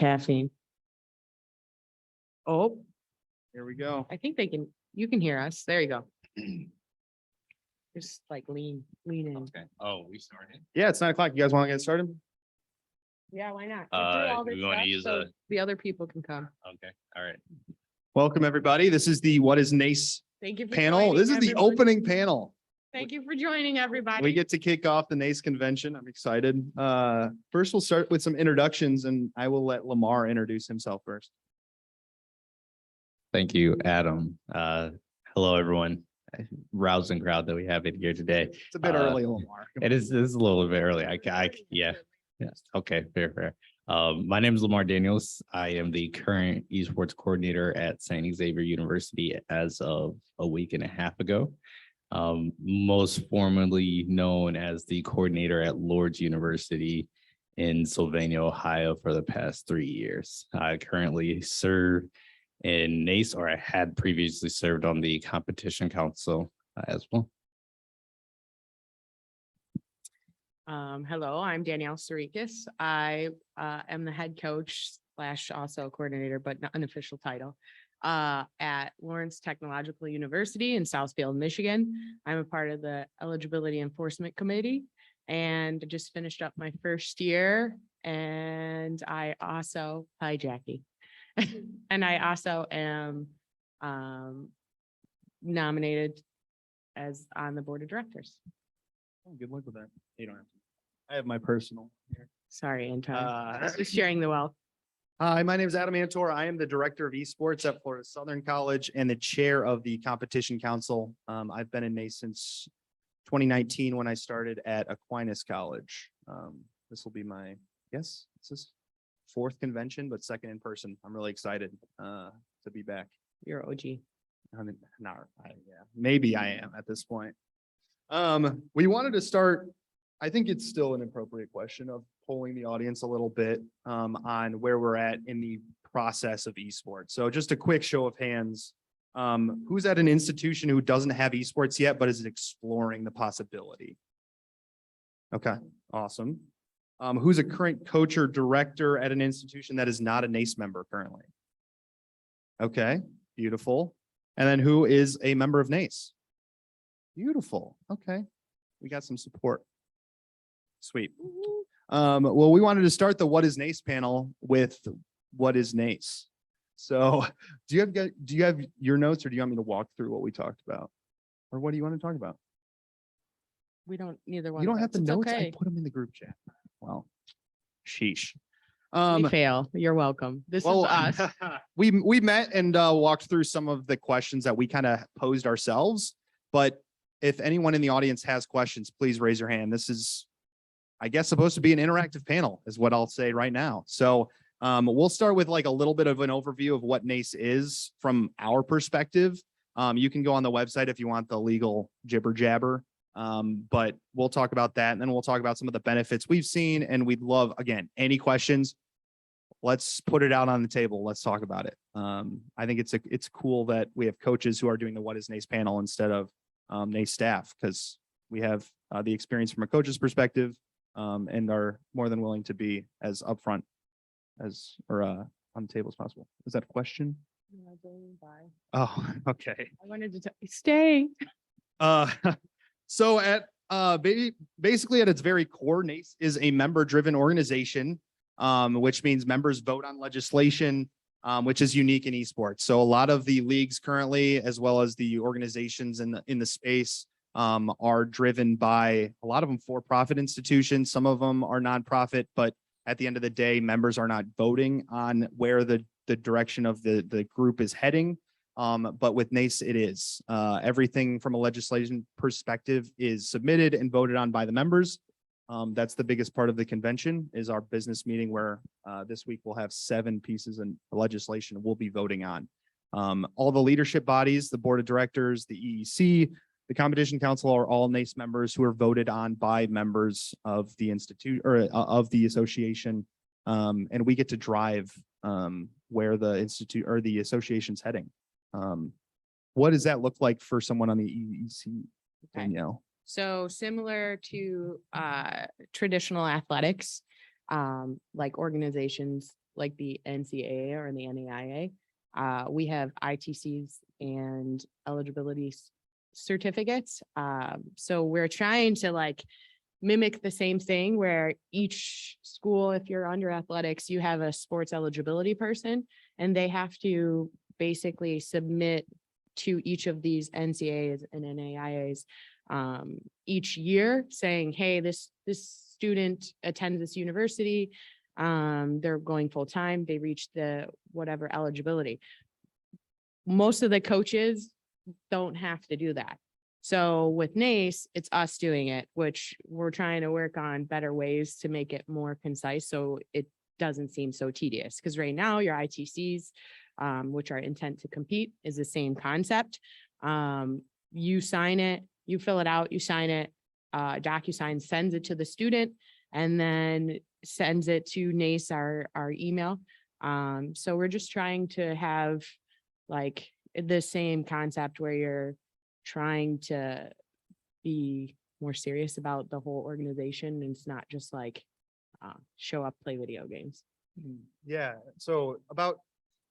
Caffeine. Oh, Here we go. I think you can hear us. There you go. Just like lean in. Okay. Oh, we started. Yeah, it's 9 o'clock. You guys want to get started? Yeah, why not? Get through all this we wanna stuff use so the other people can come. Okay. All right. Welcome, everybody. This is the What is Nace Thank you. For panel. joining, This is the everybody. opening panel. Thank you for joining, everybody. We get to kick off the Nace convention. I'm excited. First, we'll start with some introductions, and I will let Lamar introduce himself first. Thank you, Adam. Hello, everyone. Rousing crowd that we have in here today. It's a bit early, Lamar. It is a little bit early. Yeah. Okay, fair. My name is Lamar Daniels. I am the current esports coordinator at St. Xavier University as of a week and a half ago. Most formally known as the coordinator at Lourdes University in Sylvania, Ohio for the past 3 years. I currently serve in Nace, or I had previously served on the competition council as well. Hello, I'm Danielle Cerricus. I am the head coach / also coordinator, but not an official title, at Lawrence Technological University in Southfield, Michigan. I'm a part of the Eligibility Enforcement Committee and just finished up my first year. And I also, hi, Jackie. And I also am nominated as on the board of directors. Oh, good luck with that. You don't have to. I have my personal here. Sorry, Anton. Just sharing the wealth. Hi, my name is Adam Antor. I am the director of esports at Florida Southern College and the chair of the competition council. I've been in Nace since 2019 when I started at Aquinas College. This will be my, this is 4th convention, but 2nd in person. I'm really excited to be back. You're OG. I mean, maybe I am at this point. We wanted to start. I think it's still an appropriate question of polling the audience a little bit on where we're at in the process of esports. So just a quick show of hands. Who's at an institution who doesn't have esports yet, but is exploring the possibility? Okay, awesome. Who's a current coach or director at an institution that is not a Nace member currently? Okay, beautiful. And then who is a member of Nace? Beautiful. Okay, we got some support. Sweet. Well, we wanted to start the What is Nace panel with what is Nace. So do you have your notes, or do you want me to walk through what we talked about? Or what do you want to talk about? We don't, neither one. You don't of have us. the It's notes. okay. I put them in the group chat. Well, sheesh. We fail. You're welcome. This is us. we met and walked through some of the questions that we kind of posed ourselves. But if anyone in the audience has questions, please raise your hand. This is, I guess, supposed to be an interactive panel is what I'll say right now. So we'll start with like a little bit of an overview of what Nace is from our perspective. You can go on the website if you want the legal jibber jabber. But we'll talk about that, and then we'll talk about some of the benefits we've seen. And we'd love, again, any questions. Let's put it out on the table. Let's talk about it. I think it's cool that we have coaches who are doing the What is Nace panel instead of Nace staff, because we have the experience from a coach's perspective and are more than willing to be as upfront as on the table as possible. Is that a question? Oh, okay. I wanted to stay. So at basically at its very core, Nace is a member-driven organization, which means members vote on legislation, which is unique in esports. So a lot of the leagues currently, as well as the organizations in the space, are driven by a lot of them for-profit institutions. Some of them are nonprofit, but at the end of the day, members are not voting on where the direction of the group is heading. But with Nace, it is. Everything from a legislation perspective is submitted and voted on by the members. That's the biggest part of the convention, is our business meeting, where this week we'll have 7 pieces of legislation we'll be voting on. All the leadership bodies, the board of directors, the EEC, the competition council are all Nace members who are voted on by members of the institute or of the association. And we get to drive where the institute or the association's heading. What does that look like for someone on the EEC, Danielle? So similar to traditional athletics, like organizations like the NCAA or the NAIA. We have ITCs and eligibility certificates. So we're trying to like mimic the same thing where each school, if you're under athletics, you have a sports eligibility person, and they have to basically submit to each of these NCAAs and NAIAs each year saying, hey, this student attends this university. They're going full time. They reached the whatever eligibility. Most of the coaches don't have to do that. So with Nace, it's us doing it, which we're trying to work on better ways to make it more concise so it doesn't seem so tedious. Because right now your ITCs, which are intent to compete, is the same concept. You sign it, you fill it out, you sign it, DocuSign sends it to the student, and then sends it to Nace, our email. So we're just trying to have like the same concept where you're trying to be more serious about the whole organization, and it's not just like show up, play video games. Yeah, so about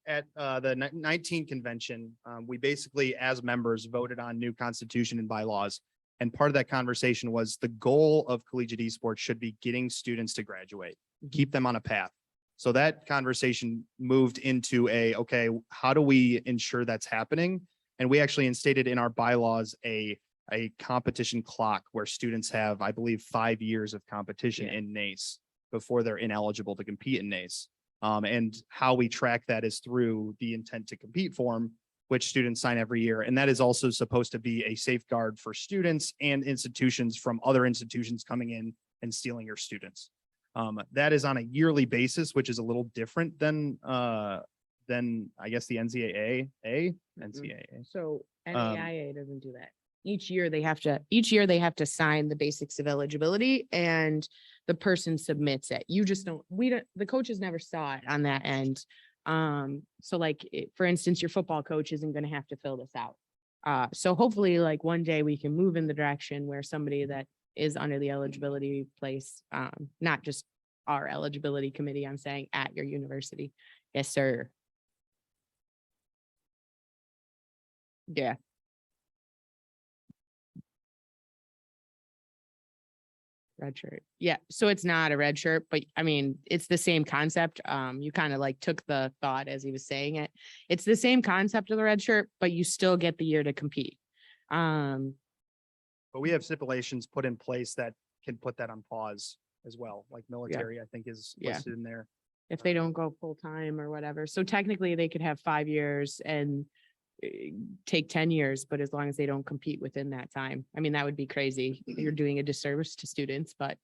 at the 19 convention, we basically as members voted on new constitution and bylaws. And part of that conversation was the goal of collegiate esports should be getting students to graduate, keep them on a path. So that conversation moved into okay, how do we ensure that's happening? And we actually instated in our bylaws a competition clock where students have, I believe, 5 years of competition in Nace before they're ineligible to compete in Nace. And how we track that is through the intent to compete form, which students sign every year. And that is also supposed to be a safeguard for students and institutions from other institutions coming in and stealing your students. That is on a yearly basis, which is a little different than I guess the NCAA. So NAIA doesn't do that. Each year they have to sign the basics of eligibility, and the person submits it. The coaches never saw it on that end. So like, for instance, your football coach isn't going to have to fill this out. So hopefully like one day we can move in the direction where somebody that is under the eligibility place, not just our eligibility committee, I'm saying at your university. Yes, sir. Yeah. Red shirt. Yeah. So it's not a red shirt, but I mean, it's the same concept. You kind of like took the thought as he was saying it. It's the same concept of the red shirt, but you still get the year to compete. But we have stipulations put in place that can put that on pause as well. Like military, I think is listed in there. If they don't go full time or whatever. So technically they could have 5 years and take 10 years, but as long as they don't compete within that time. I mean, that would be crazy. You're doing a disservice to students, but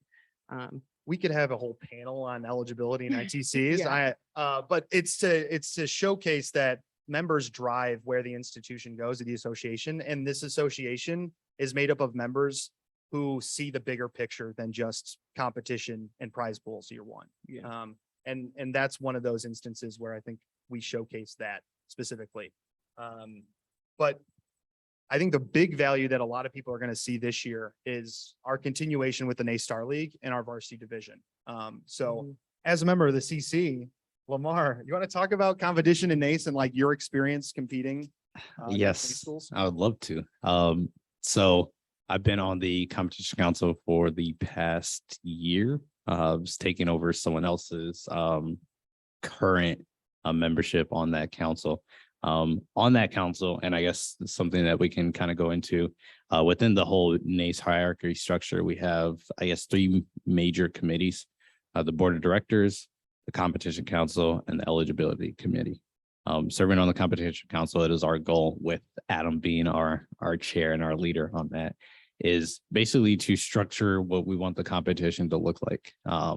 we could have a whole panel on eligibility and ITCs. But it's to showcase that members drive where the institution goes, to the association, and this association is made up of members who see the bigger picture than just competition and prize pools year one. And that's one of those instances where I think we showcase that specifically. But I think the big value that a lot of people are going to see this year is our continuation with the Nace Star League and our varsity division. As a member of the CC, Lamar, you want to talk about competition in Nace and like your experience competing? Yes, I would love to. So I've been on the competition council for the past year. Just taking over someone else's current membership on that council. And I guess something that we can kind of go into within the whole Nace hierarchy structure, we have, I guess, 3 major committees: the board of directors, the competition council, and the eligibility committee. Serving on the competition council, it is our goal, with Adam being our chair and our leader on that, is basically to structure what we want the competition to look like. A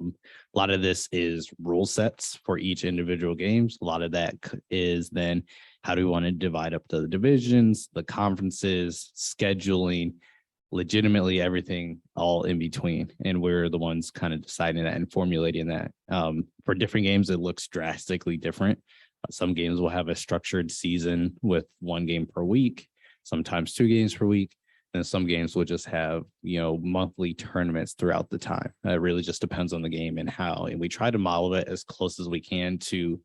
lot of this is rule sets for each individual games. A lot of that is then how do we want to divide up the divisions, the conferences, scheduling, legitimately everything all in between. And we're the ones kind of deciding that and formulating that. For different games, it looks drastically different. Some games will have a structured season with 1 game per week, sometimes 2 games per week. And some games will just have, monthly tournaments throughout the time. It really just depends on the game and how. And we try to model it as close as we can to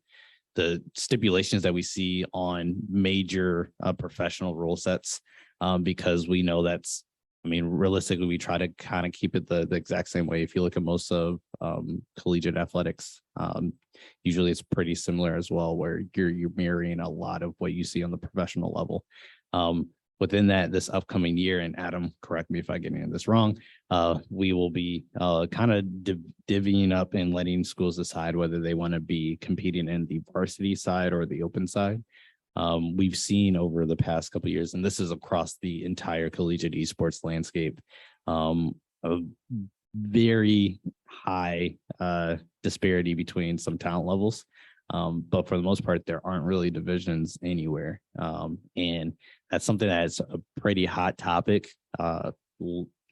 the stipulations that we see on major professional rule sets, because we know realistically, we try to kind of keep it the exact same way. If you look at most of collegiate athletics, usually it's pretty similar as well, where you're mirroring a lot of what you see on the professional level. Within that, this upcoming year, and Adam, correct me if I get any of this wrong, we will be kind of divvying up and letting schools decide whether they want to be competing in the varsity side or the open side. We've seen over the past couple of years, and this is across the entire collegiate esports landscape, a very high disparity between some talent levels. But for the most part, there aren't really divisions anywhere. And that's something that's a pretty hot topic,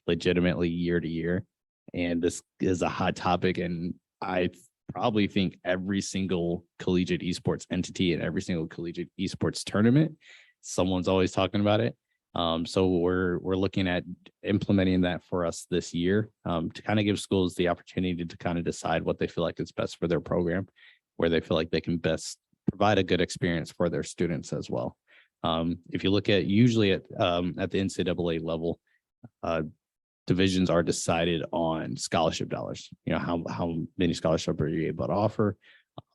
legitimately year to year. And this is a hot topic. And I probably think every single collegiate esports entity and every single collegiate esports tournament, someone's always talking about it. So we're looking at implementing that for us this year, to kind of give schools the opportunity to kind of decide what they feel like is best for their program, where they feel like they can best provide a good experience for their students as well. If you look at usually at the NCAA level, divisions are decided on scholarship dollars. How many scholarships are you able to offer?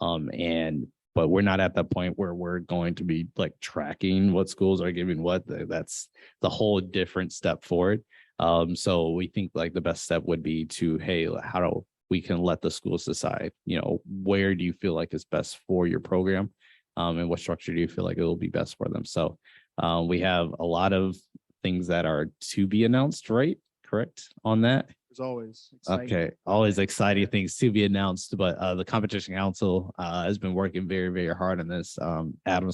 But we're not at that point where we're going to be like tracking what schools are giving what. That's the whole different step forward. So we think like the best step would be to, hey, how do we can let the schools decide, where do you feel like is best for your program? And what structure do you feel like it will be best for them? So we have a lot of things that are to be announced, right? Correct on that? There's always exciting. Okay, always exciting things to be announced, but the competition council has been working very, very hard on this. Adam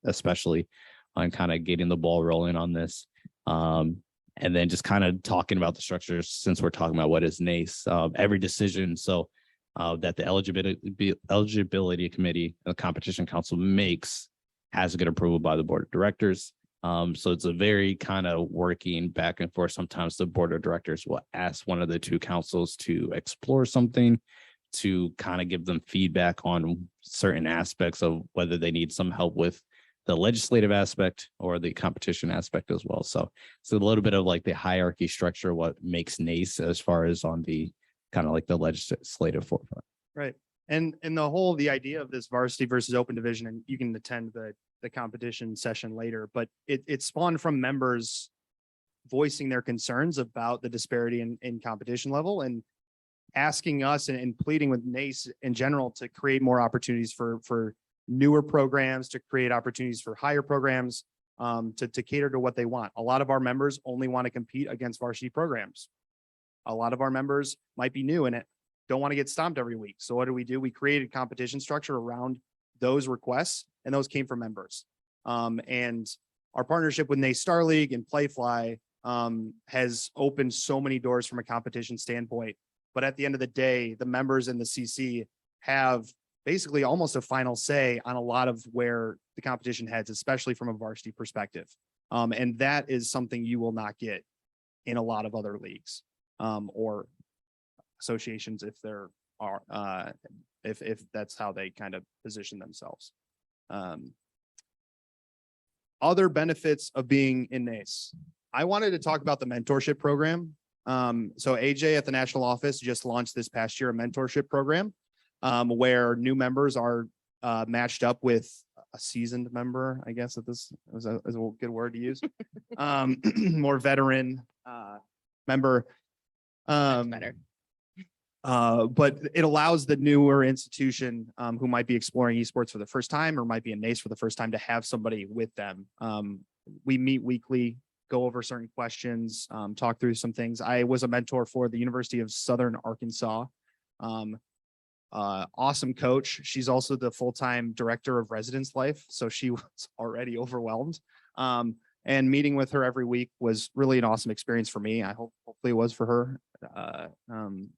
especially on kind of getting the ball rolling on this. And then just kind of talking about the structures, since we're talking about what is Nace, every decision that the eligibility committee and the competition council makes has to get approval by the board of directors. So it's a very kind of working back and forth. Sometimes the board of directors will ask one of the two councils to explore something, to kind of give them feedback on certain aspects of whether they need some help with the legislative aspect or the competition aspect as well. So it's a little bit of like the hierarchy structure, what makes Nace as far as on the kind of like the legislative forefront. Right. And the idea of this varsity versus open division, and you can attend the competition session later, but it spawned from members voicing their concerns about the disparity in competition level and asking us and pleading with Nace in general to create more opportunities for newer programs, to create opportunities for higher programs, to cater to what they want. A lot of our members only want to compete against varsity programs. A lot of our members might be new in it, don't want to get stomped every week. So what do? We created competition structure around those requests, and those came from members. And our partnership with Nace Star League and Playfly has opened so many doors from a competition standpoint. But at the end of the day, the members in the CC have basically almost a final say on a lot of where the competition heads, especially from a varsity perspective. And that is something you will not get in a lot of other leagues or associations if there are, if that's how they kind of position themselves. Other benefits of being in Nace. I wanted to talk about the mentorship program. So AJ at the national office just launched this past year a mentorship program where new members are matched up with a seasoned member, I guess that this is a good word to use, more veteran member. Better. But it allows the newer institution who might be exploring esports for the first time or might be in Nace for the first time to have somebody with them. We meet weekly, go over certain questions, talk through some things. I was a mentor for the University of Southern Arkansas. Awesome coach. She's also the full-time director of residence life. So she was already overwhelmed. And meeting with her every week was really an awesome experience for me. Hopefully it was for her.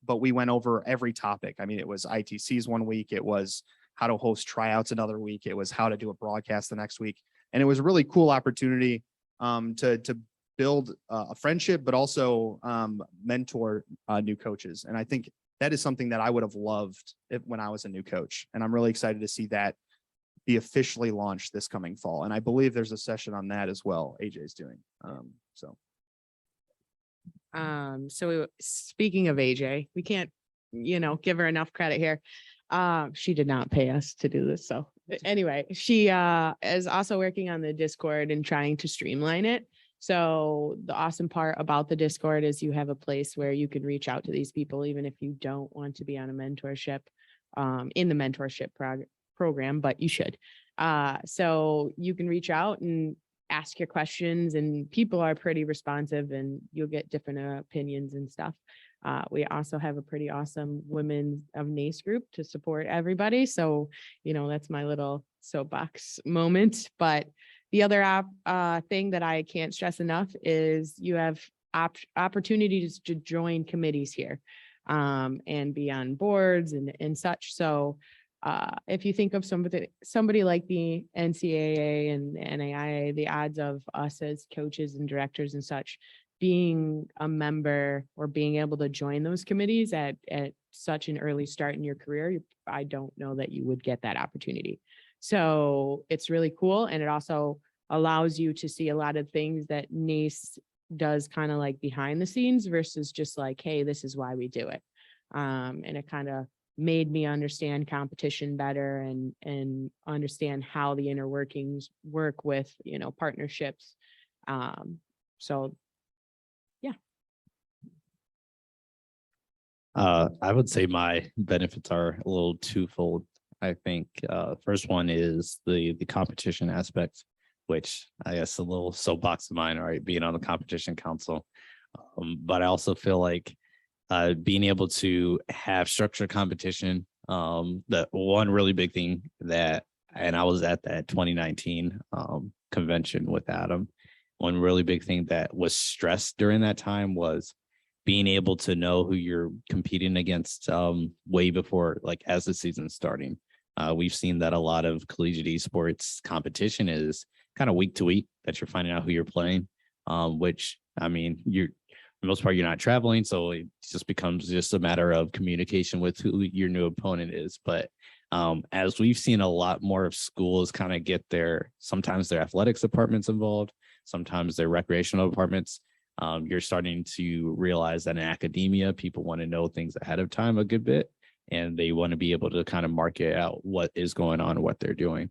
But we went over every topic. I mean, it was ITCs one week. It was how to host tryouts another week. It was how to do a broadcast the next week. And it was a really cool opportunity to build a friendship, but also mentor new coaches. And I think that is something that I would have loved when I was a new coach. And I'm really excited to see that be officially launched this coming fall. And I believe there's a session on that as well. AJ's doing. Speaking of AJ, we can't, give her enough credit here. She did not pay us to do this. So anyway, she is also working on the Discord and trying to streamline it. So the awesome part about the Discord is you have a place where you can reach out to these people, even if you don't want to be on a mentorship, in the mentorship program, but you should. So you can reach out and ask your questions, and people are pretty responsive, and you'll get different opinions and stuff. We also have a pretty awesome Women of Nace group to support everybody. So, that's my little soapbox moment. But the other thing that I can't stress enough is you have opportunities to join committees here, and be on boards and such. So if you think of somebody like the NCAA and the NAIA, the odds of us as coaches and directors and such being a member or being able to join those committees at such an early start in your career, I don't know that you would get that opportunity. So it's really cool. And it also allows you to see a lot of things that NACE does kind of like behind the scenes versus just like, hey, this is why we do it. And it kind of made me understand competition better and understand how the inner workings work with, partnerships. So yeah. I would say my benefits are a little twofold. I think first one is the competition aspect, which I guess a little soapbox of mine, right, being on the competition council. But I also feel like being able to have structured competition, the one really big thing and I was at that 2019 convention with Adam. One really big thing that was stressed during that time was being able to know who you're competing against way before, like as the season's starting. We've seen that a lot of collegiate esports competition is kind of week to week that you're finding out who you're playing, which, I mean, for the most part, you're not traveling. So it just becomes just a matter of communication with who your new opponent is. But as we've seen a lot more of schools kind of get sometimes their athletics departments involved, sometimes their recreational departments, you're starting to realize that in academia, people want to know things ahead of time a good bit, and they want to be able to kind of market out what is going on and what they're doing.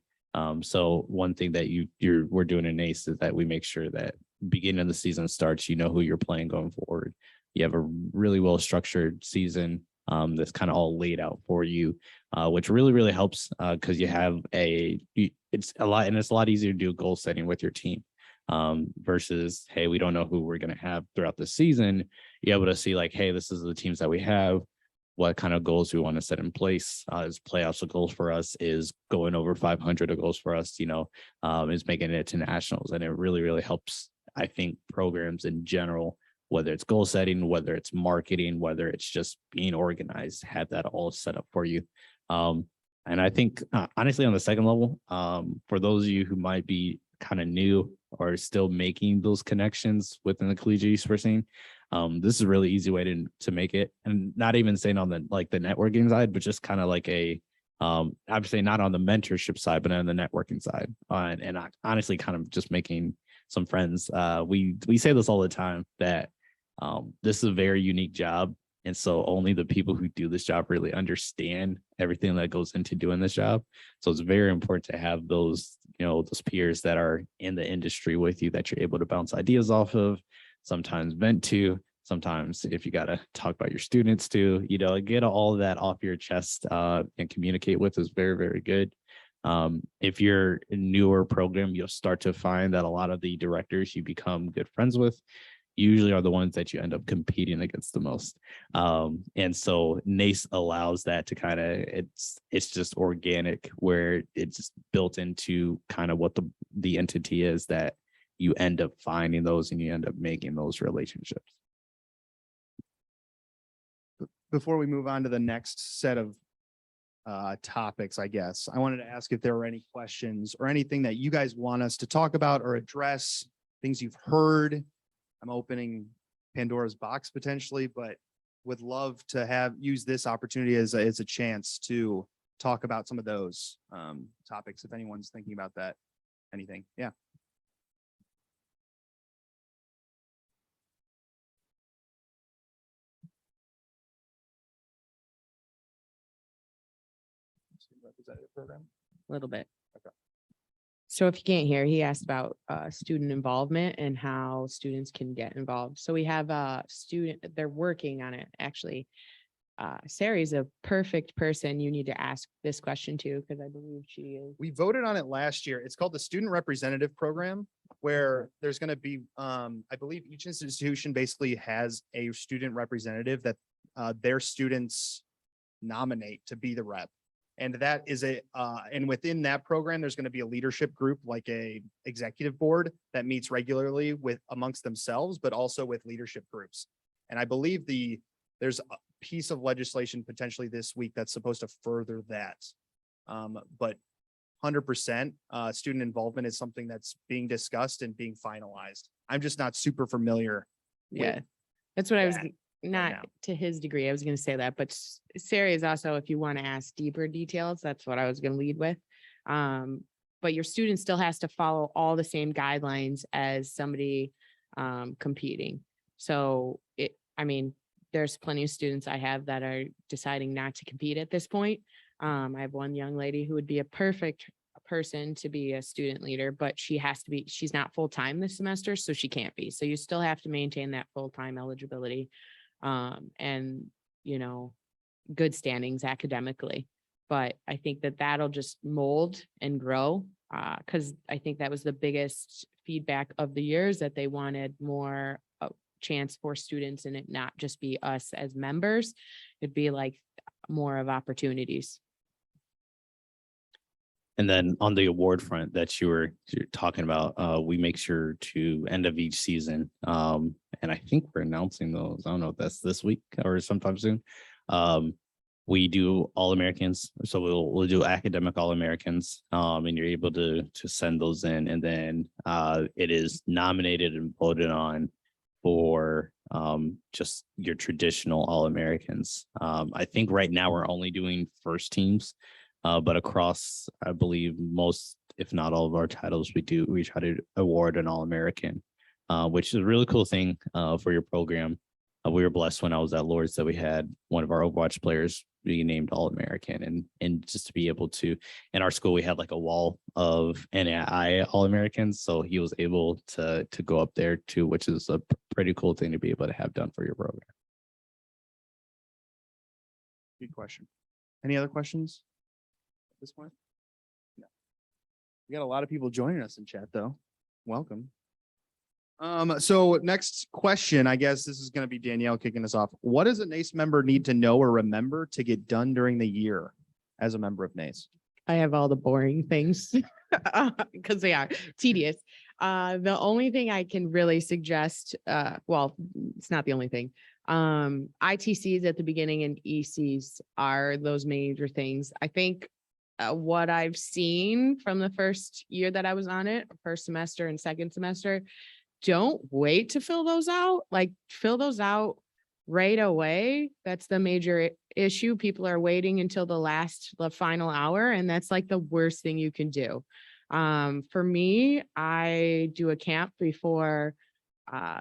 So one thing that we're doing in Nace is that we make sure that beginning of the season starts, you know who you're playing going forward. You have a really well structured season that's kind of all laid out for you, which really, really helps because you have it's a lot easier to do goal setting with your team versus, hey, we don't know who we're going to have throughout the season. You're able to see like, hey, this is the teams that we have. What kind of goals we want to set in place is playoffs. Goals for us is going over 500 goals for us, is making it to nationals. And it really, really helps, I think, programs in general, whether it's goal setting, whether it's marketing, whether it's just being organized, have that all set up for you. And I think, honestly, on the second level, for those of you who might be kind of new or still making those connections within the collegiate esports scene, this is a really easy way to make it. And not even saying on the networking side, but just kind of like obviously not on the mentorship side, but on the networking side. And I honestly kind of just making some friends. We say this all the time that this is a very unique job. And so only the people who do this job really understand everything that goes into doing this job. So it's very important to have those peers that are in the industry with you that you're able to bounce ideas off of, sometimes vent to, sometimes if you got to talk about your students too, get all of that off your chest and communicate with is very, very good. If you're a newer program, you'll start to find that a lot of the directors you become good friends with usually are the ones that you end up competing against the most. And so Nace allows that to kind of, it's just organic, where it's just built into kind of what the entity is, that you end up finding those and you end up making those relationships. Before we move on to the next set of topics, I guess, I wanted to ask if there were any questions or anything that you guys want us to talk about or address, things you've heard, I'm opening Pandora's box potentially, but would love to use this opportunity as a chance to talk about some of those topics. If anyone's thinking about that, anything. Yeah. Representative program. A little bit. Okay. So if you can't hear, he asked about student involvement and how students can get involved. So we have a student, they're working on it, actually. Sarah is a perfect person you need to ask this question to, because I believe she is. We voted on it last year. It's called the Student Representative Program, where there's going to be, I believe each institution basically has a student representative that their students nominate to be the rep. And that is and within that program, there's going to be a leadership group, like a executive board that meets regularly amongst themselves, but also with leadership groups. And I believe there's a piece of legislation potentially this week that's supposed to further that. But 100% student involvement is something that's being discussed and being finalized. I'm just not super familiar. Yeah, that's what I was that not now. to his degree. I was going to say that, but Sarah is also, if you want to ask deeper details, that's what I was going to lead with. But your student still has to follow all the same guidelines as somebody competing. So there's plenty of students I have that are deciding not to compete at this point. I have one young lady who would be a perfect person to be a student leader, but she's not full-time this semester, so she can't be. So you still have to maintain that full-time eligibility and, good standings academically. But I think that'll just mold and grow because I think that was the biggest feedback of the years, that they wanted more chance for students and it not just be us as members. It'd be like more of opportunities. And then on the award front that you're talking about, we make sure to end of each season. And I think we're announcing those. I don't know if that's this week or sometime soon. We do All-Americans. So we'll do academic All-Americans. And you're able to send those in. And then it is nominated and voted on for just your traditional All-Americans. I think right now we're only doing first teams. But across, I believe most, if not all of our titles, we try to award an All-American, which is a really cool thing for your program. We were blessed when I was at Lords that we had one of our Overwatch players being named All-American, and just to be able to, in our school, we had like a wall of NAI All-Americans. So he was able to go up there too, which is a pretty cool thing to be able to have done for your program. Good question. Any other questions? This point? No. We got a lot of people joining us in chat though. Welcome. So next question, I guess this is going to be Danielle kicking us off. What does a Nace member need to know or remember to get done during the year as a member of Nace? I have all the boring things because they are tedious. The only thing I can really suggest, well, it's not the only thing. ITCs at the beginning and ECs are those major things. I think what I've seen from the first year that I was on it, first semester and second semester, don't wait to fill those out. Like, fill those out right away. That's the major issue. People are waiting until the final hour, and that's like the worst thing you can do. For me, I do a camp before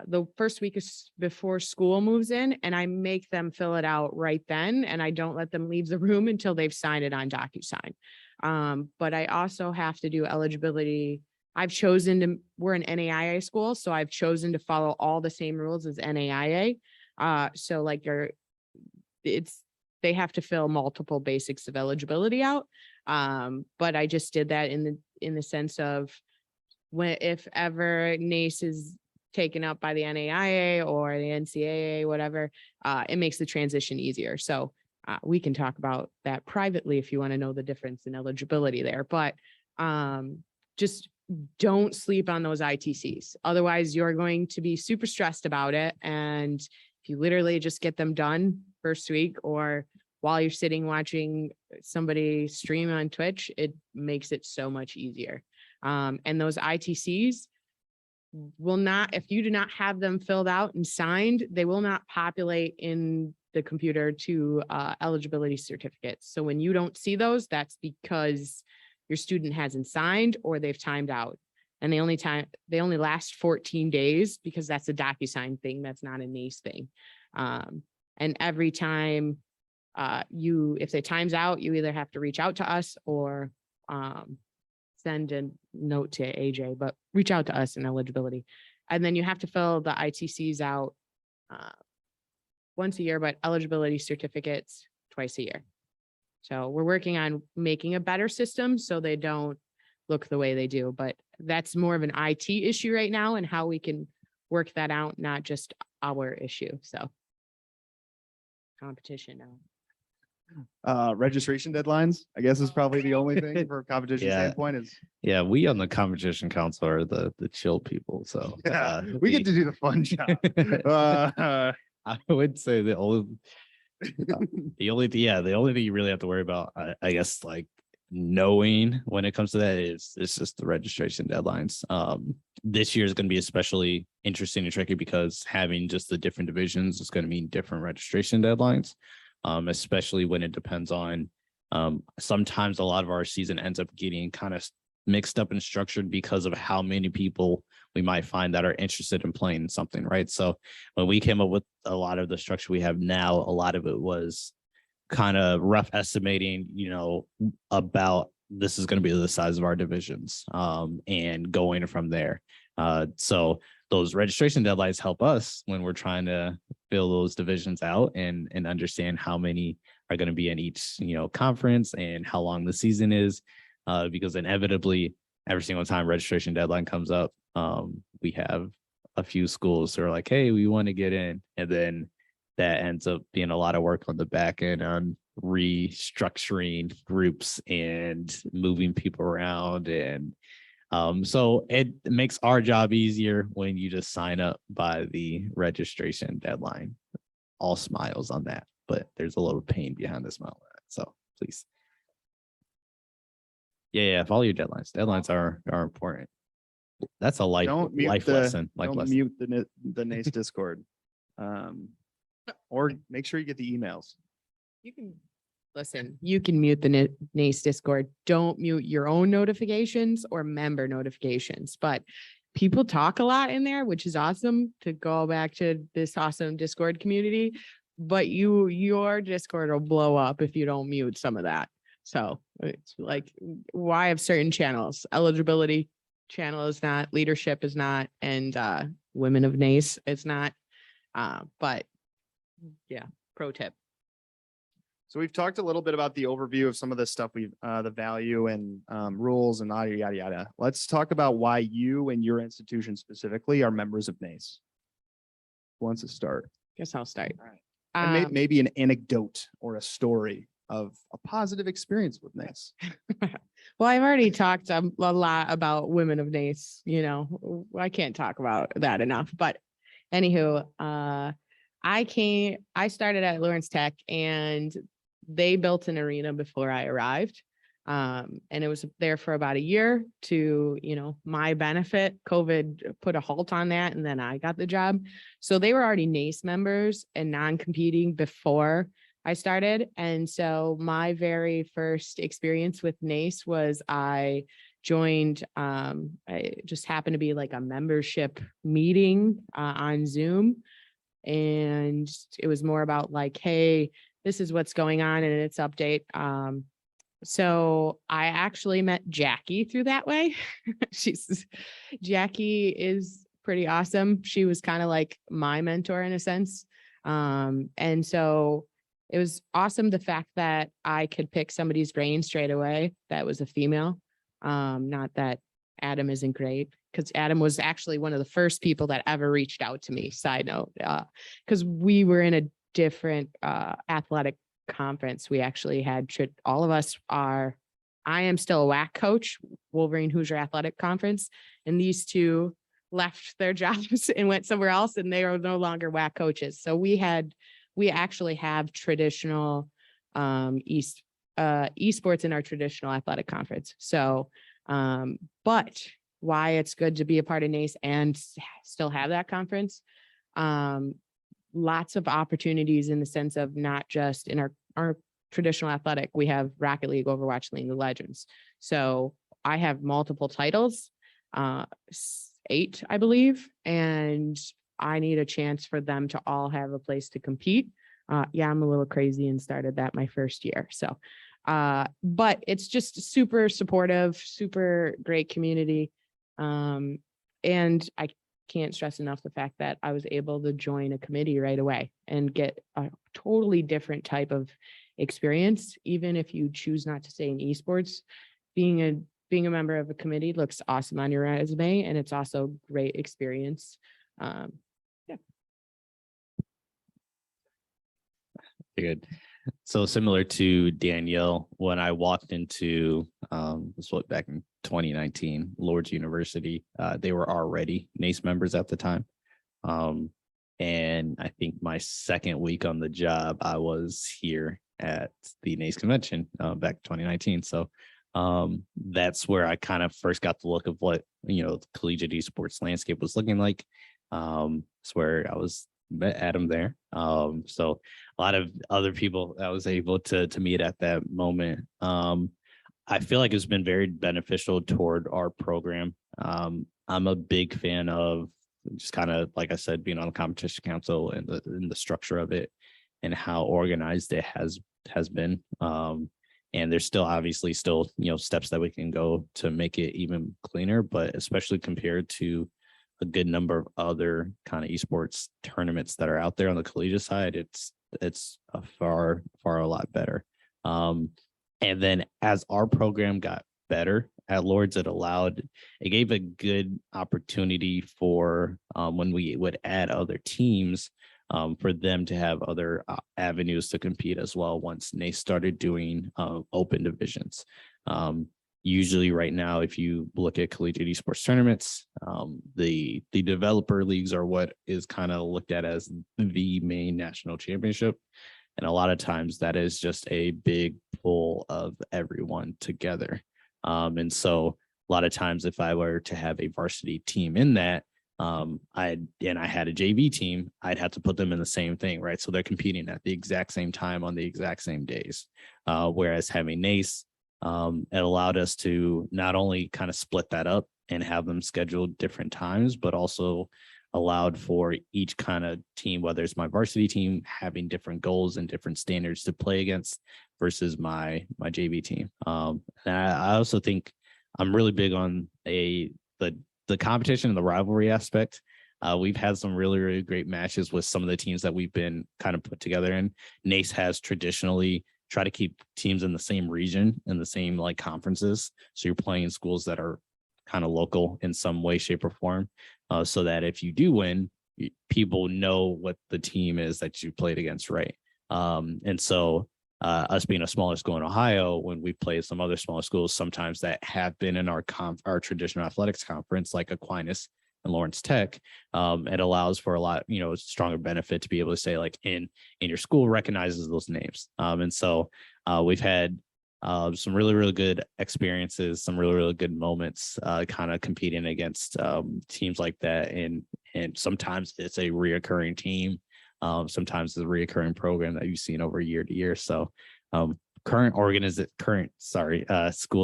the first week before school moves in, and I make them fill it out right then, and I don't let them leave the room until they've signed it on DocuSign. But I also have to do eligibility. We're an NAIA school, so I've chosen to follow all the same rules as NAIA. So like they have to fill multiple basics of eligibility out. But I just did that in the sense of if ever Nace is taken up by the NAIA or the NCAA, whatever, it makes the transition easier. So we can talk about that privately if you want to know the difference in eligibility there, but just don't sleep on those ITCs. Otherwise, you're going to be super stressed about it. And if you literally just get them done first week or while you're sitting watching somebody stream on Twitch, it makes it so much easier. And those ITCs, will not, if you do not have them filled out and signed, they will not populate in the computer to eligibility certificates. So when you don't see those, that's because your student hasn't signed or they've timed out. And they only last 14 days because that's a DocuSign thing. That's not a Nace thing. And every time if they times out, you either have to reach out to us or send a note to AJ, but reach out to us in eligibility. And then you have to fill the ITCs out once a year, but eligibility certificates twice a year. So we're working on making a better system so they don't look the way they do, but that's more of an IT issue right now and how we can work that out, not just our issue. So competition now. Registration deadlines, I guess, is probably the only thing for a competition Yeah. standpoint is Yeah, we on the competition council are the chill people. So we get to do the fun job. I would say the only the only thing you really have to worry about, I guess, like knowing when it comes to that is it's just the registration deadlines. This year is going to be especially interesting and tricky because having just the different divisions is going to mean different registration deadlines, especially when it depends on sometimes a lot of our season ends up getting kind of mixed up and structured because of how many people we might find that are interested in playing something, right? So when we came up with a lot of the structure we have now, a lot of it was kind of rough estimating, about this is going to be the size of our divisions, and going from there. So those registration deadlines help us when we're trying to fill those divisions out and understand how many are going to be in each, conference and how long the season is, because inevitably every single time registration deadline comes up, we have a few schools who are like, hey, we want to get in. And then that ends up being a lot of work on the back end on restructuring groups and moving people around. And so it makes our job easier when you just sign up by the registration deadline. All smiles on that, but there's a little pain behind the smile. So please. Yeah, follow your deadlines. Deadlines are important. That's a life lesson. Mute the Nace Discord. Or make sure you get the emails. You can mute the Nace Discord. Don't mute your own notifications or member notifications, but people talk a lot in there, which is awesome to go back to this awesome Discord community, but your Discord will blow up if you don't mute some of that. So it's like, why have certain channels? Eligibility channel is not, leadership is not, and women of Nace it's not. But yeah, pro tip. So we've talked a little bit about the overview of some of the stuff the value and rules and yada, yada, yada. Let's talk about why you and your institution specifically are members of Nace. Who wants to start? Guess I'll start. All right. And maybe an anecdote or a story of a positive experience with Nace. Well, I've already talked a lot about women of Nace. I can't talk about that enough. But anywho, I started at Lawrence Tech and they built an arena before I arrived. And it was there for about a year to, my benefit. COVID put a halt on that. And then I got the job. So they were already Nace members and non-competing before I started. And so my very first experience with Nace was I joined, I just happened to be like a membership meeting on Zoom. And it was more about like, hey, this is what's going on and its update. So I actually met Jackie through that way. Jackie is pretty awesome. She was kind of like my mentor in a sense. And so it was awesome. The fact that I could pick somebody's brain straight away. That was a female. Not that Adam isn't great, because Adam was actually one of the first people that ever reached out to me. Side note, because we were in a different athletic conference. We actually had all of us are. I am still a WAC coach, Wolverine Hoosier Athletic Conference, and these two left their jobs and went somewhere else, and they are no longer WAC coaches. So we actually have traditional esports in our traditional athletic conference. So, but why it's good to be a part of Nace and still have that conference. Lots of opportunities in the sense of not just in our traditional athletic, we have Rocket League, Overwatch, League of Legends. So I have multiple titles, 8, I believe, and I need a chance for them to all have a place to compete. Yeah, I'm a little crazy and started that my first year. So, but it's just super supportive, super great community. And I can't stress enough the fact that I was able to join a committee right away and get a totally different type of experience. Even if you choose not to stay in esports, being a member of a committee looks awesome on your resume, and it's also great experience. Yeah. Good. So similar to Danielle, when I walked into this was back in 2019, Lord's University, they were already Nace members at the time. And I think my second week on the job, I was here at the Nace convention back in 2019. So that's where I kind of first got the look of what, the collegiate esports landscape was looking like. It's where I met Adam there. So a lot of other people I was able to meet at that moment. I feel like it's been very beneficial toward our program. I'm a big fan of just kind of, like I said, being on the competition council and the structure of it and how organized it has been. And there's still obviously steps that we can go to make it even cleaner, but especially compared to a good number of other kind of esports tournaments that are out there on the collegiate side, it's a far a lot better. And then as our program got better at Lords, it gave a good opportunity for when we would add other teams, for them to have other avenues to compete as well once they started doing open divisions. Usually right now, if you look at collegiate esports tournaments, the developer leagues are what is kind of looked at as the main national championship. And a lot of times that is just a big pull of everyone together. And so a lot of times if I were to have a varsity team in that, I had a JV team, I'd have to put them in the same thing, right? So they're competing at the exact same time on the exact same days. Whereas having Nace, it allowed us to not only kind of split that up and have them scheduled different times, but also allowed for each kind of team, whether it's my varsity team, having different goals and different standards to play against versus my JV team. And I also think I'm really big on the competition and the rivalry aspect. We've had some really, really great matches with some of the teams that we've been kind of put together in. Nace has traditionally tried to keep teams in the same region and the same like conferences. So you're playing schools that are kind of local in some way, shape, or form, so that if you do win, people know what the team is that you played against, right? And so us being a smaller school in Ohio, when we play some other smaller schools, sometimes that have been in our traditional athletics conference, like Aquinas and Lawrence Tech, it allows for a lot, stronger benefit to be able to say like in your school recognizes those names. And so we've had some really, really good experiences, some really, really good moments, kind of competing against teams like that. And sometimes it's a reoccurring team. Sometimes it's a reoccurring program that you've seen over year to year. So school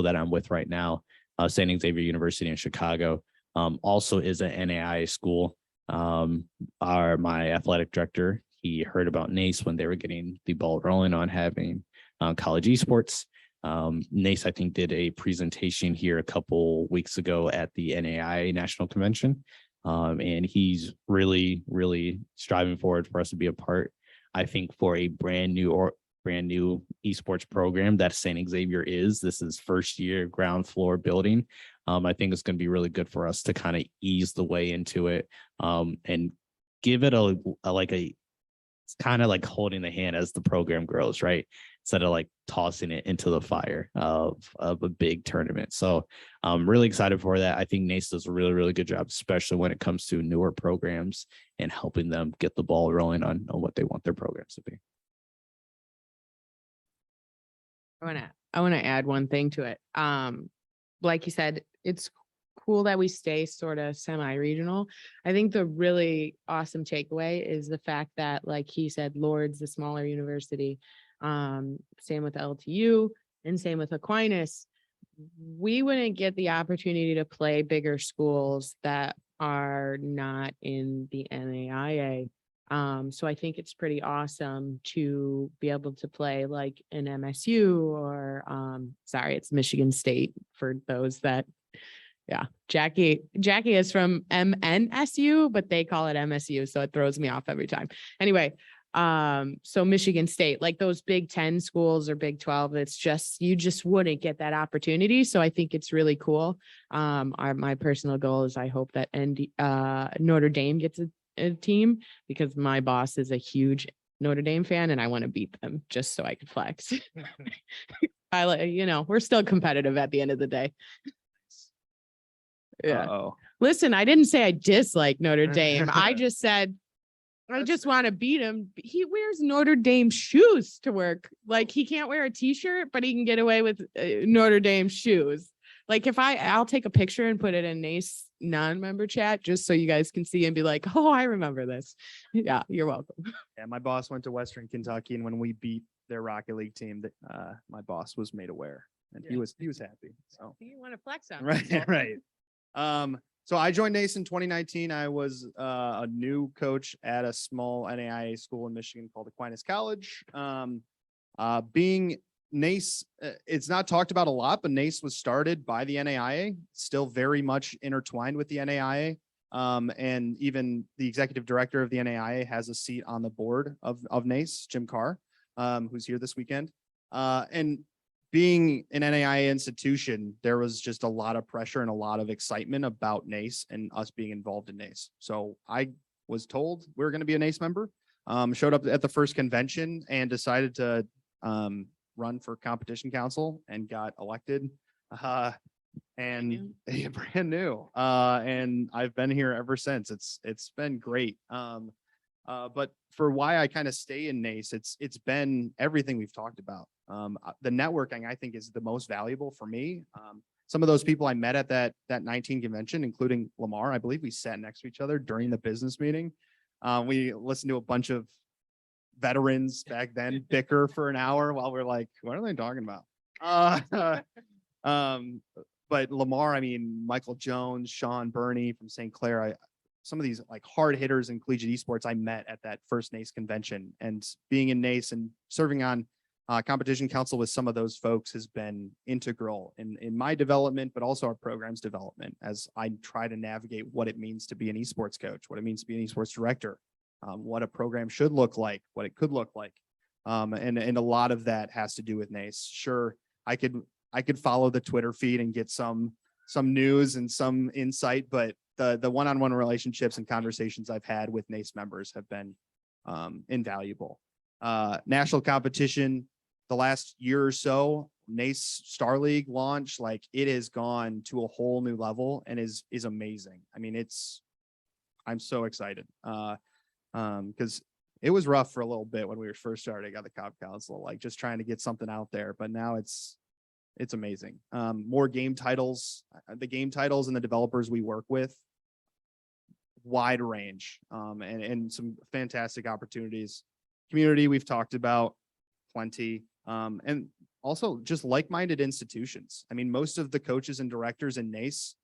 that I'm with right now, St. Xavier University in Chicago, also is an NAIA school. My athletic director, he heard about Nace when they were getting the ball rolling on having college esports. Nace, I think, did a presentation here a couple weeks ago at the NAIA National Convention. And he's really, really striving forward for us to be a part. I think for a brand new esports program that St. Xavier this is first year ground floor building. I think it's going to be really good for us to kind of ease the way into it, and give it it's kind of like holding the hand as the program grows, right? Instead of like tossing it into the fire of a big tournament. So I'm really excited for that. I think Nace does a really, really good job, especially when it comes to newer programs and helping them get the ball rolling on what they want their programs to be. I want to add one thing to it. Like you said, it's cool that we stay sort of semi-regional. I think the really awesome takeaway is the fact that, like he said, Lord's the smaller university. Same with LTU and same with Aquinas. We wouldn't get the opportunity to play bigger schools that are not in the NAIA. So I think it's pretty awesome to be able to play like an MSU or sorry, it's Michigan State for those that, yeah, Jackie is from MNSU, but they call it MSU, so it throws me off every time. Anyway, so Michigan State, like those Big 10 schools or Big 12, it's just, you just wouldn't get that opportunity. So I think it's really cool. My personal goal is I hope that Notre Dame gets a team, because my boss is a huge Notre Dame fan and I want to beat them just so I can flex. We're still competitive at the end of the day. Yeah. Uh-oh. Listen, I didn't say I dislike Notre Dame. I just said I just want to beat him. He wears Notre Dame shoes to work. Like, he can't wear a t-shirt, but he can get away with Notre Dame shoes. Like, if I'll take a picture and put it in Nace non-member chat just so you guys can see and be like, oh, I remember this. Yeah, you're welcome. Yeah, my boss went to Western Kentucky, and when we beat their Rocket League team, that my boss was made aware, and he was happy. So You want to flex on right, right. So I joined Nace in 2019. I was a new coach at a small NAIA school in Michigan called Aquinas College. Being Nace, it's not talked about a lot, but Nace was started by the NAIA, still very much intertwined with the NAIA. And even the executive director of the NAIA has a seat on the board of Nace, Jim Carr, who's here this weekend. And being an NAIA institution, there was just a lot of pressure and a lot of excitement about Nace and us being involved in Nace. So I was told we were going to be a Nace member, showed up at the first convention and decided to run for competition council and got elected. And brand new. And I've been here ever since. It's been great. But for why I kind of stay in Nace, it's been everything we've talked about. The networking, I think, is the most valuable for me. Some of those people I met at that 19 convention, including Lamar, I believe we sat next to each other during the business meeting. We listened to a bunch of veterans back then bicker for an hour while we're like, what are they talking about? But Lamar, I mean, Michael Jones, Sean Burney from St. Clair, some of these like hard hitters in collegiate esports I met at that first Nace convention, and being in Nace and serving on competition council with some of those folks has been integral in my development, but also our program's development as I try to navigate what it means to be an esports coach, what it means to be an esports director, what a program should look like, what it could look like. And a lot of that has to do with Nace. Sure, I could follow the Twitter feed and get some news and some insight, but the one-on-one relationships and conversations I've had with Nace members have been invaluable. National competition, the last year or so, Nace Star League launch, like it has gone to a whole new level and is amazing. I mean, I'm so excited because it was rough for a little bit when we were first starting on the Comp Council, like just trying to get something out there, but now it's amazing. More game titles, the game titles and the developers we work with, wide range, and some fantastic opportunities. Community we've talked about plenty, and also just like-minded institutions. I mean, most of the coaches and directors in Nace,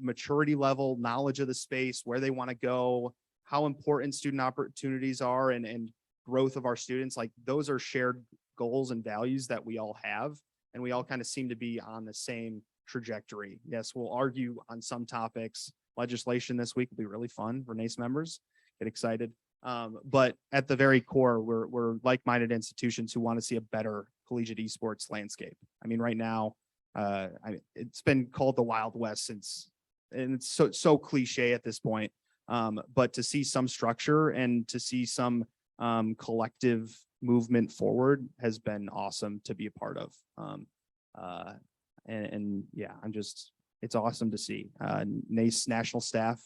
maturity level, knowledge of the space, where they want to go, how important student opportunities are, and growth of our students, like those are shared goals and values that we all have. And we all kind of seem to be on the same trajectory. Yes, we'll argue on some topics. Legislation this week will be really fun for Nace members. Get excited. But at the very core, we're like-minded institutions who want to see a better collegiate esports landscape. I mean, right now, it's been called the Wild West and it's so cliche at this point. But to see some structure and to see some collective movement forward has been awesome to be a part of. And yeah, it's awesome to see. Nace national staff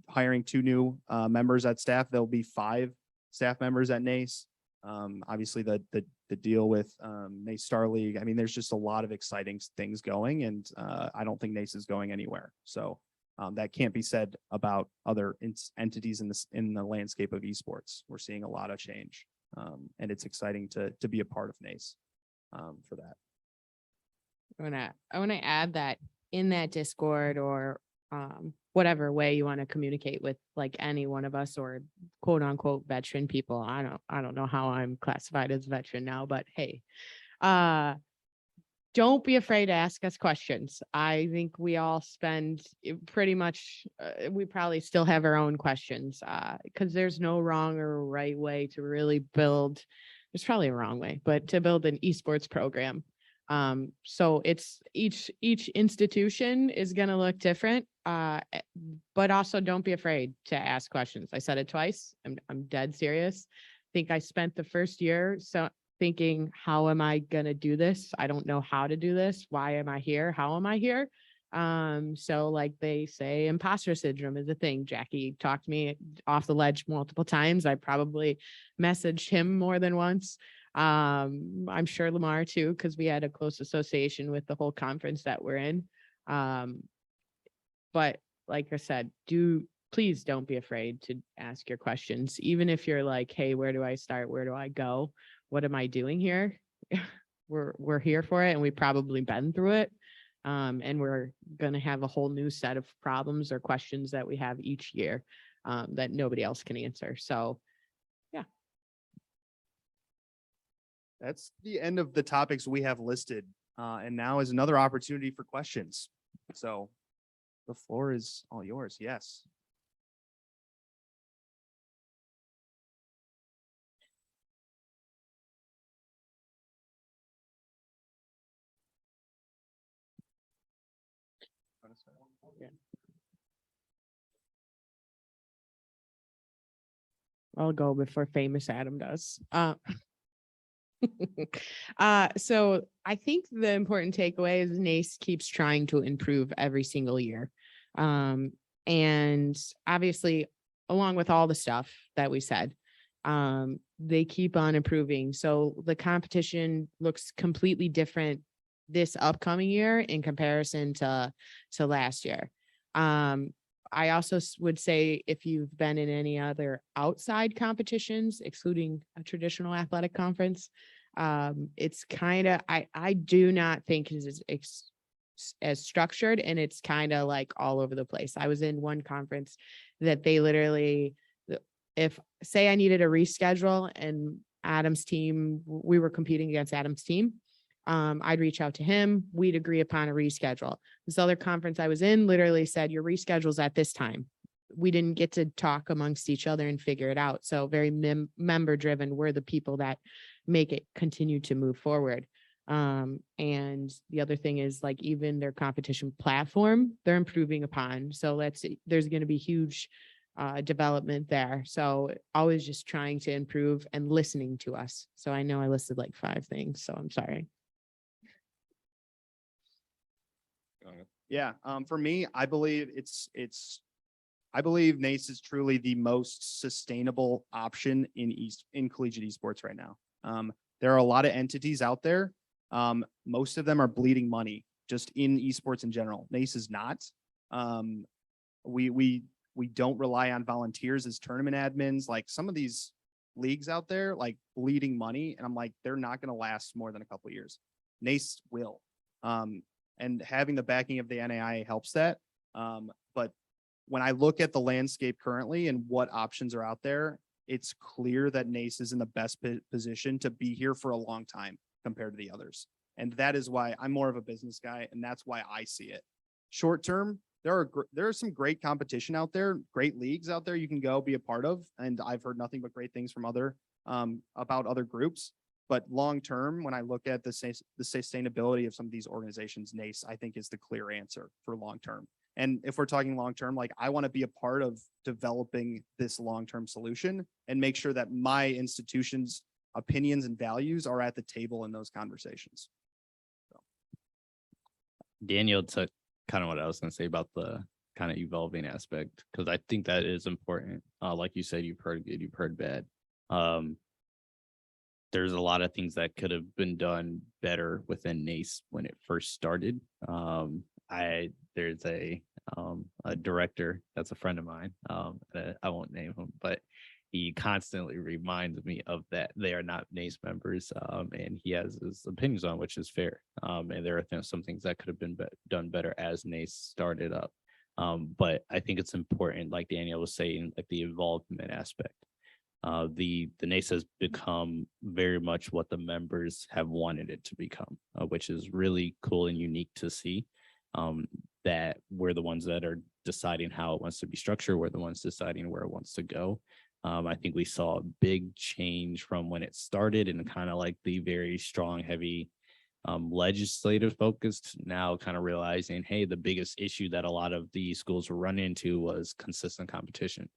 hiring 2 new members at staff. There'll be 5 staff members at Nace. Obviously the deal with Nace Star League. I mean, there's just a lot of exciting things going, and I don't think Nace is going anywhere. So that can't be said about other entities in the landscape of esports. We're seeing a lot of change, and it's exciting to be a part of Nace for that. I want to add that in that Discord or whatever way you want to communicate with like any one of us or quote unquote veteran people. I don't know how I'm classified as veteran now, but hey, don't be afraid to ask us questions. I think we all spend pretty much, we probably still have our own questions because there's no wrong or right way to really build. There's probably a wrong way, but to build an esports program. So it's each institution is going to look different, but also don't be afraid to ask questions. I said it twice. I'm dead serious. I think I spent the first year thinking, how am I going to do this? I don't know how to do this. Why am I here? How am I here? So like they say, imposter syndrome is a thing. Jackie talked me off the ledge multiple times. I probably messaged him more than once. I'm sure Lamar too, because we had a close association with the whole conference that we're in. But like I said, please don't be afraid to ask your questions, even if you're like, hey, where do I start? Where do I go? What am I doing here? We're here for it, and we've probably been through it. And we're going to have a whole new set of problems or questions that we have each year that nobody else can answer. So yeah. That's the end of the topics we have listed. And now is another opportunity for questions. So the floor is all yours. Yes. Yeah. I'll go before famous Adam does. So I think the important takeaway is Nace keeps trying to improve every single year. And obviously, along with all the stuff that we said, they keep on improving. So the competition looks completely different this upcoming year in comparison to last year. I also would say if you've been in any other outside competitions, excluding a traditional athletic conference, it's kind of, I do not think is as structured, and it's kind of like all over the place. I was in one conference that they literally, if say I needed a reschedule and Adam's team, we were competing against Adam's team, I'd reach out to him. We'd agree upon a reschedule. This other conference I was in literally said, your reschedule's at this time. We didn't get to talk amongst each other and figure it out. So very member driven. We're the people that make it continue to move forward. And the other thing is like even their competition platform, they're improving upon. So there's going to be huge development there. So always just trying to improve and listening to us. So I know I listed like 5 things, so I'm sorry. Yeah. For me, I believe I believe Nace is truly the most sustainable option in collegiate esports right now. There are a lot of entities out there. Most of them are bleeding money just in esports in general. Nace is not. We don't rely on volunteers as tournament admins. Like some of these leagues out there, like bleeding money, and I'm like, they're not going to last more than a couple of years. Nace will. And having the backing of the NAIA helps that. But when I look at the landscape currently and what options are out there, it's clear that Nace is in the best position to be here for a long time compared to the others. And that is why I'm more of a business guy, and that's why I see it. Short term, there are some great competition out there, great leagues out there you can go be a part of. And I've heard nothing but great things from about other groups. But long term, when I look at the sustainability of some of these organizations, Nace, I think, is the clear answer for long term. And if we're talking long term, like I want to be a part of developing this long term solution and make sure that my institution's opinions and values are at the table in those conversations. So. Danielle took kind of what I was going to say about the kind of evolving aspect, because I think that is important. Like you said, you've heard good, you've heard bad. there's a lot of things that could have been done better within Nace when it first started. There's a director that's a friend of mine. I won't name him, but he constantly reminds me of that they are not Nace members, and he has his opinions on, which is fair. And there are some things that could have been done better as Nace started up. But I think it's important, like Danielle was saying, like the involvement aspect. The Nace has become very much what the members have wanted it to become, which is really cool and unique to see. That we're the ones that are deciding how it wants to be structured. We're the ones deciding where it wants to go. I think we saw a big change from when it started and kind of like the very strong, heavy legislative focused, now kind of realizing, hey, the biggest issue that a lot of these schools were running into was consistent competition.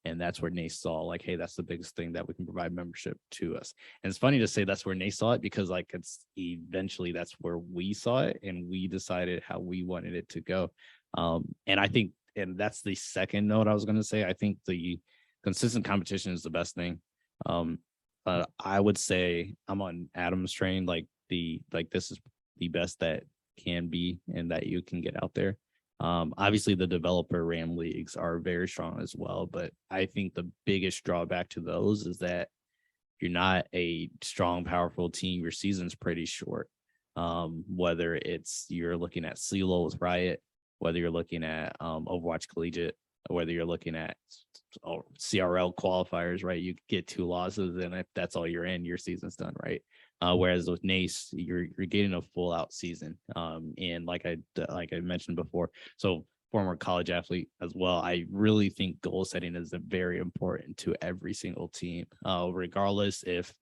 And that's where Nace saw, like, hey, that's the biggest thing that we can provide membership to us. And it's funny to say that's where Nace saw it, because like it's eventually that's where we saw it and we decided how we wanted it to go. And I think, and that's the second note I was going to say, I think the consistent competition is the best thing. I would say I'm on Adam's train, like this is the best that can be and that you can get out there. Obviously the developer RAM leagues are very strong as well, but I think the biggest drawback to those is that you're not a strong, powerful team. Your season's pretty short. Whether it's you're looking at CeeLo with Riot, whether you're looking at Overwatch Collegiate, whether you're looking at CRL qualifiers, right? You get 2 losses, and if that's all you're in, your season's done, right? Whereas with Nace, you're getting a full out season. And like I mentioned before, so former college athlete as well, I really think goal setting is very important to every single team, regardless if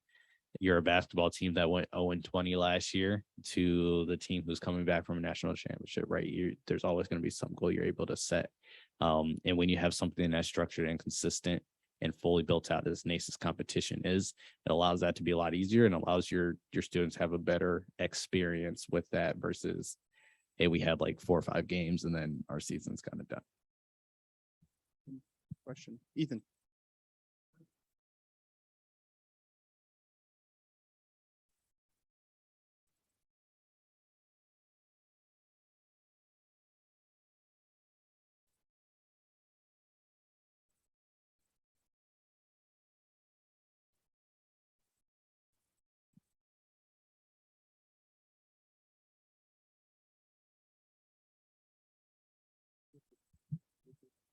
you're a basketball team that went 0-20 last year to the team who's coming back from a national championship, right? There's always going to be some goal you're able to set. And when you have something that's structured and consistent and fully built out as Nace's competition is, it allows that to be a lot easier and allows your students to have a better experience with that versus, hey, we had like 4 or 5 games and then our season's kind of done. Question, Ethan.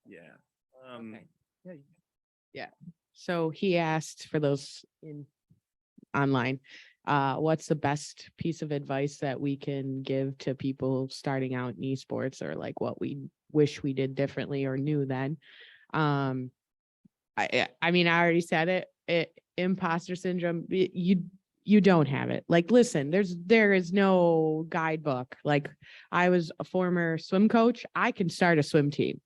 Yeah. Okay. Yeah. So he asked for those in online, what's the best piece of advice that we can give to people starting out in esports, or like what we wish we did differently or knew then? I mean, I already said it, imposter syndrome, you don't have it. Like, listen, there is no guidebook. Like, I was a former swim coach. I can start a swim team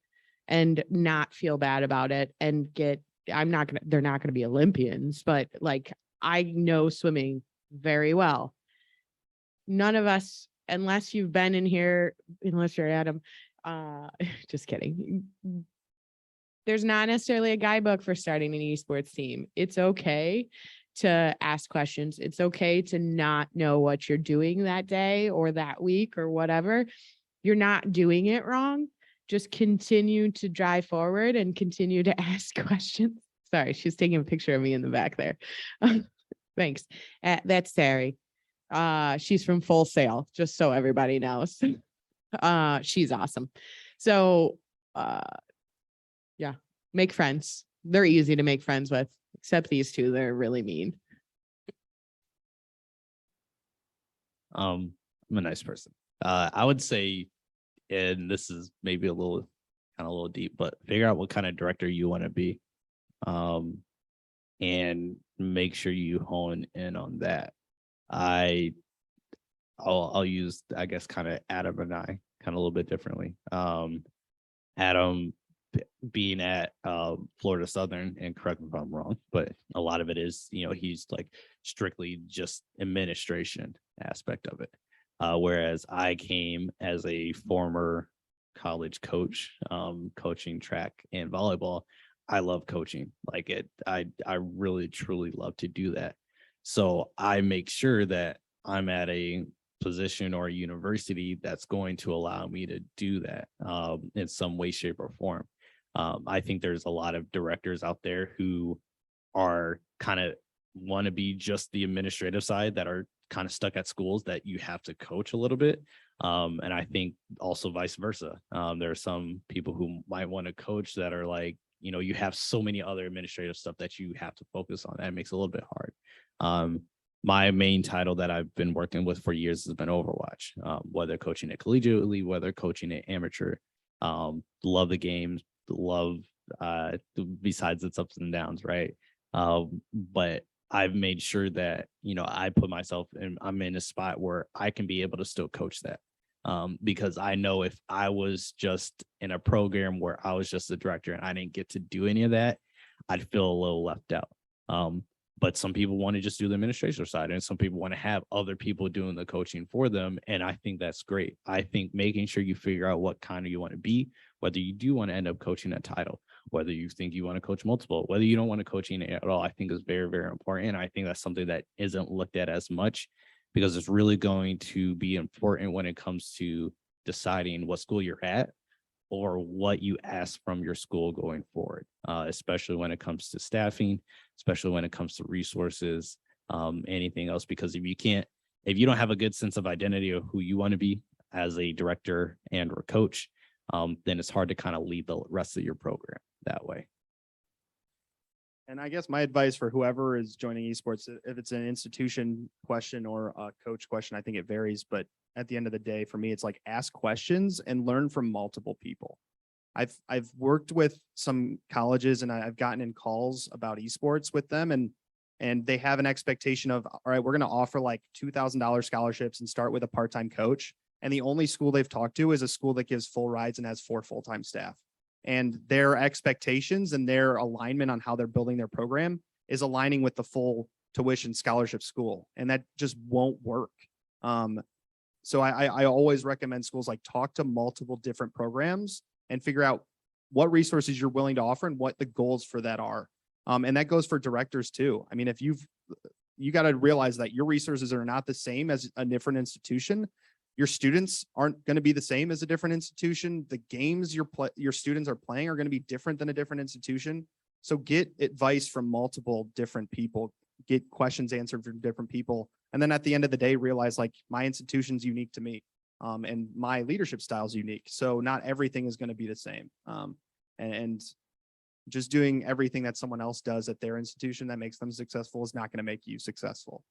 and not feel bad about it and they're not going to be Olympians, but like, I know swimming very well. None of us, unless you've been in here, unless you're Adam, just kidding. There's not necessarily a guidebook for starting an esports team. It's okay to ask questions. It's okay to not know what you're doing that day or that week or whatever. You're not doing it wrong. Just continue to drive forward and continue to ask questions. Sorry, she's taking a picture of me in the back there. Thanks. That's Sari. She's from Full Sail, just so everybody knows. She's awesome. So, yeah, make friends. They're easy to make friends with, except these two. They're really mean. I'm a nice person. I would say, and this is maybe a little deep, but figure out what kind of director you want to be. And make sure you hone in on that. I'll use, I guess, kind of Adam and I kind of a little bit differently. Adam being at Florida Southern, and correct me if I'm wrong, but a lot of it is, he's like strictly just administration aspect of it. Whereas I came as a former college coach, coaching track and volleyball. I love coaching. Like it, I really truly love to do that. So I make sure that I'm at a position or a university that's going to allow me to do that in some way, shape, or form. I think there's a lot of directors out there who are kind of want to be just the administrative side that are kind of stuck at schools that you have to coach a little bit. And I think also vice versa. There are some people who might want to coach that are like, you know, you have so many other administrative stuff that you have to focus on. That makes it a little bit hard. My main title that I've been working with for years has been Overwatch, whether coaching it collegiately, whether coaching it amateur. Love the games, love besides its ups and downs, right? But I've made sure that, you know, I put myself in, I'm in a spot where I can be able to still coach that. Because I know if I was just in a program where I was just a director and I didn't get to do any of that, I'd feel a little left out. But some people want to just do the administrative side, and some people want to have other people doing the coaching for them. And I think that's great. I think making sure you figure out what kind of you want to be, whether you do want to end up coaching a title, whether you think you want to coach multiple, whether you don't want to coach any at all, I think is very, very important. And I think that's something that isn't looked at as much, because it's really going to be important when it comes to deciding what school you're at or what you ask from your school going forward, especially when it comes to staffing, especially when it comes to resources, anything else. Because if you don't have a good sense of identity of who you want to be as a director and or coach, then it's hard to kind of lead the rest of your program that way. And I guess my advice for whoever is joining esports, if it's an institution question or a coach question, I think it varies. But at the end of the day, for me, it's like ask questions and learn from multiple people. I've worked with some colleges and I've gotten in calls about esports with them, and they have an expectation of, all right, we're going to offer like $2,000 scholarships and start with a part-time coach. And the only school they've talked to is a school that gives full rides and has 4 full-time staff. And their expectations and their alignment on how they're building their program is aligning with the full tuition scholarship school. And that just won't work. So I always recommend schools like talk to multiple different programs and figure out what resources you're willing to offer and what the goals for that are. And that goes for directors too. I mean, if you got to realize that your resources are not the same as a different institution. Your students aren't going to be the same as a different institution. The games your students are playing are going to be different than a different institution. So get advice from multiple different people, get questions answered from different people. And then at the end of the day, realize like my institution's unique to me. And my leadership style is unique. So not everything is going to be the same. And just doing everything that someone else does at their institution that makes them successful is not going to make you successful.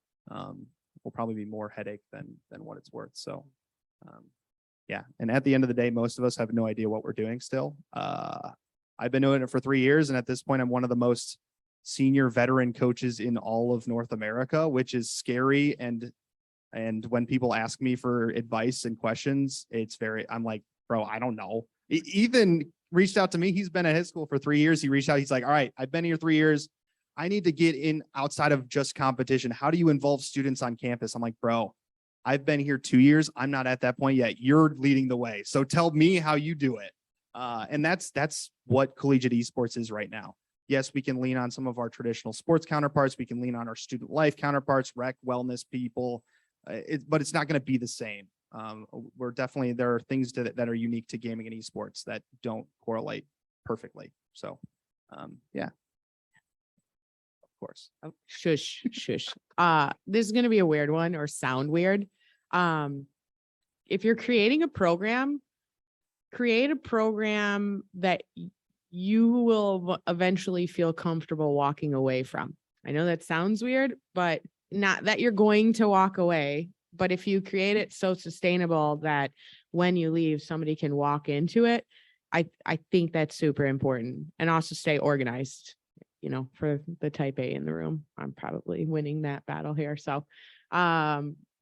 Will probably be more headache than what it's worth. So, yeah. And at the end of the day, most of us have no idea what we're doing still. I've been doing it for 3 years. And at this point, I'm one of the most senior veteran coaches in all of North America, which is scary. And when people ask me for advice and questions, I'm like, bro, I don't know. Ethan reached out to me. He's been at his school for 3 years. He reached out. He's like, all right, I've been here 3 years. I need to get in outside of just competition. How do you involve students on campus? I'm like, bro, I've been here 2 years. I'm not at that point yet. You're leading the way. So tell me how you do it. And that's what collegiate esports is right now. Yes, we can lean on some of our traditional sports counterparts. We can lean on our student life counterparts, rec, wellness people, but it's not going to be the same. There are things that are unique to gaming and esports that don't correlate perfectly. So, yeah. Course. Oh, shush. This is going to be a weird one or sound weird. If you're creating a program, create a program that you will eventually feel comfortable walking away from. I know that sounds weird, but not that you're going to walk away, but if you create it so sustainable that when you leave, somebody can walk into it, I think that's super important. And also stay organized. You know, for the type A in the room, I'm probably winning that battle here. So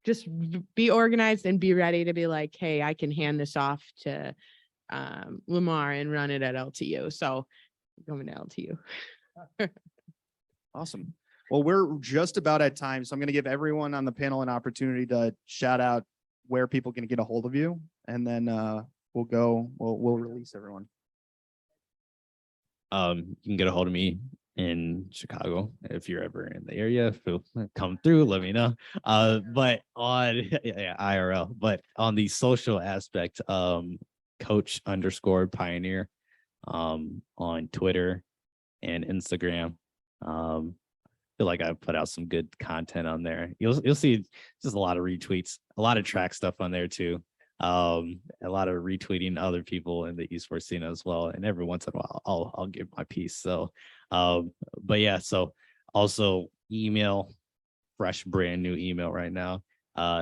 just be organized and be ready to be like, hey, I can hand this off to Lamar and run it at LTU. So going to LTU. Awesome. Well, we're just about at time. So I'm going to give everyone on the panel an opportunity to shout out where people can get a hold of you. And then we'll release everyone. You can get a hold of me in Chicago. If you're ever in the area, come through, let me know. But on IRL, but on the social aspect, coach_pioneer on Twitter and Instagram. Feel like I put out some good content on there. You'll see just a lot of retweets, a lot of track stuff on there too. A lot of retweeting other people in the esports scene as well. And every once in a while, I'll give my piece. So, but yeah, so also email, fresh, brand new email right now.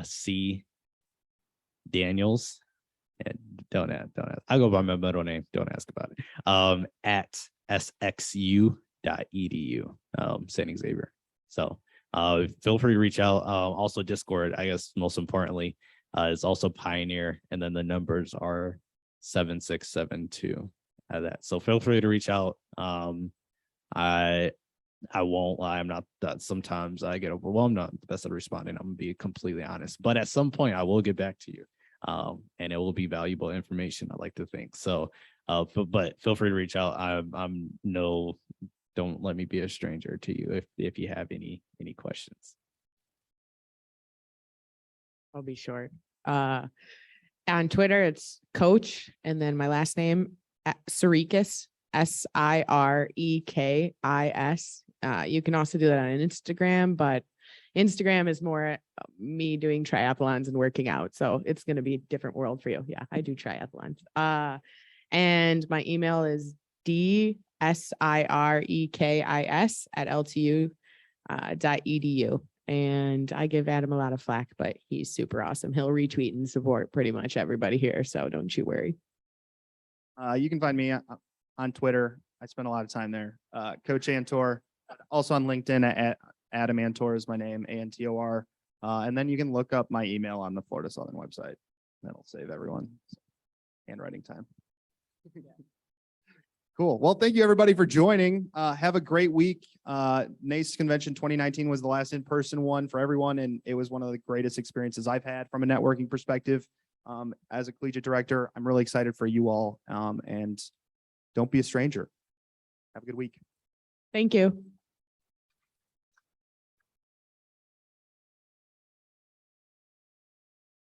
C Daniels. And don't ask. I go by my middle name. Don't ask about it. At sxu.edu, St. Xavier. So feel free to reach out. Also Discord, I guess most importantly, is also Pioneer, and then the numbers are 7672 at that. So feel free to reach out. I won't lie, I'm not that, sometimes I get overwhelmed, not the best at responding. I'm gonna be completely honest, but at some point I will get back to you. And it will be valuable information, I like to think. So but feel free to reach out. I'm no, don't let me be a stranger to you if you have any questions. I'll be short. On Twitter, it's Coach, and then my last name, Cerricus, Sirekis. You can also do that on Instagram, but Instagram is more me doing triathlons and working out. So it's going to be a different world for you. Yeah, I do triathlons. And my email is dsirekis@ltu.edu. And I give Adam a lot of flack, but he's super awesome. He'll retweet and support pretty much everybody here. So don't you worry. You can find me on Twitter. I spend a lot of time there. Coach Antor, also on LinkedIn at Adam Antor is my name, Antor. And then you can look up my email on the Florida Southern website. That'll save everyone handwriting time. Cool. Well, thank you everybody for joining. Have a great week. Nace Convention 2019 was the last in-person one for everyone, and it was one of the greatest experiences I've had from a networking perspective. As a collegiate director, I'm really excited for you all, and don't be a stranger. Have a good week. Thank you.